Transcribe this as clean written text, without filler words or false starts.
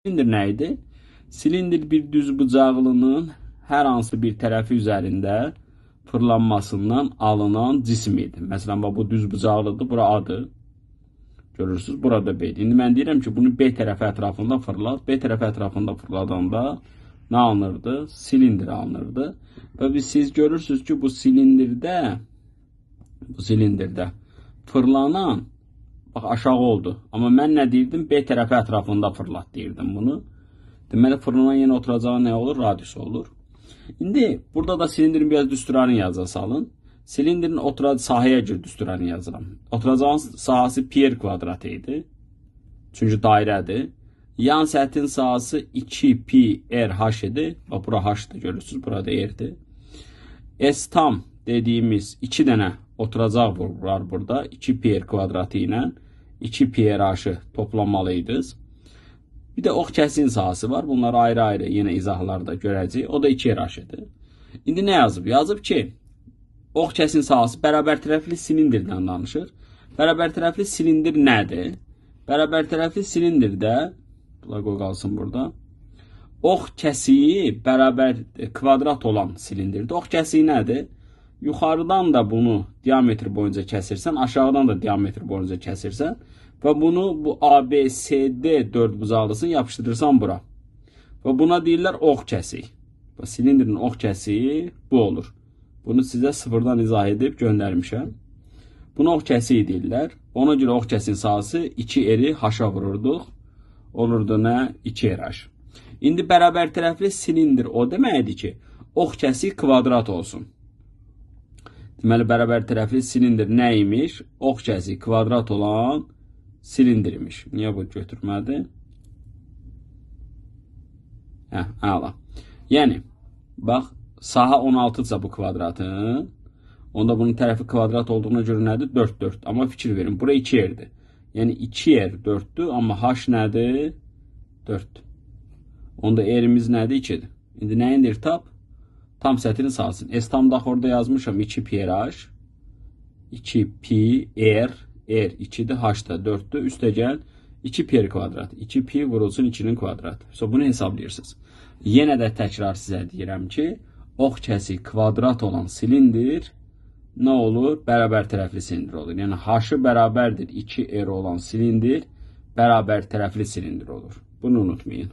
Silindir nə idi? Silindir bir düz bucaqlının hər hansı bir tərəfi üzərində fırlanmasından alınan cisim idi. Məsələn, bu düz bucaqlıdır, bura A-dır. Görürsünüz, burada B-dir. İndi mən deyirəm ki, bunu B tərəfi ətrafında fırlat. B tərəfi ətrafında fırladanda nə alınırdı? Silindir alınırdı. Və siz görürsünüz ki, bu silindirdə fırlanan aşağı oldu. Amma mən nə deyirdim? B tərəfi ətrafında fırlat deyirdim bunu. Deməli, fırlanan yenə oturacağı nə olur? Radius olur. İndi burada da silindirin biraz düsturarını yaza salın. Silindirin oturacağı sahəyə görə düsturarını yazıram. Oturacağın sahəsi pi r kvadratı idi. Çünki dairədir. Yan səthin sahəsi 2 pi r h idi. Bax, bura h-dır, görürsünüz. Burada r-dir. S tam dediyimiz 2 dənə oturacaq var burada. 2 pi r kvadratı ilə 2 pi r h-ı toplamalıydınız. Bir də ox kəsin sahəsi var. Bunları ayrı-ayrı yenə izahlarda görəcəyik. O da 2 r h-dır. İndi nə yazıb? Yazıb ki, ox kəsin sahəsi bərabər tərəfli silindirdən danışır. Bərabər tərəfli silindir nədir? Bərabər tərəfli silindirdə, bunlar qoy qalsın burada. Ox kəsiyi bərabər kvadrat olan silindirdir. Ox kəsiyi nədir? Yuxarıdan da bunu diametr boyunca kəsirsən, aşağıdan da diametr boyunca kəsirsən və bunu bu ABCD dördbucaqlısını yapışdırırsan bura. Və buna deyirlər ox kəsiyi. Və silindirin ox kəsiyi bu olur. Bunu sizə sıfırdan izah edib göndərmişəm. Buna ox kəsiyi deyirlər. Ona görə ox kəsin sahəsi 2 r h-a vururduq. Olurdu nə? 2 r h. İndi bərabər tərəfli silindir o deməkdir ki, ox kəsiyi kvadrat olsun. Deməli, bərabər tərəfli silindir nə imiş? Ox kəsiyi kvadrat olan silindir imiş. Niyə bu götürmədi? Əla. Yəni, bax, sahə 16-dırsa bu kvadratın, onda bunun tərəfi kvadrat olduğuna görə nədir? 4, 4. Amma fikir verin, bura 2 r-dir. Yəni, 2 r 4-dür, amma h nədir? 4-dür. Onda r-imiz nədir? 2-dir. İndi nə indir tap? Tam səthin sahəsini. S tam da orada yazmışam 2 pi r h. 2 pi r 2'dir, h da 4'dür. Üstə gəl 2 pi r kvadrat. 2 pi vurulsun 2'nin kvadratı. Bunu hesablayırsınız. Yenə də təkrar sizə deyirəm ki, ox kəsi kvadrat olan silindir nə olur? Bərabər tərəfli silindir olur. Yəni h-ı bərabərdir 2 r olan silindir bərabər tərəfli silindir olur. Bunu unutmayın.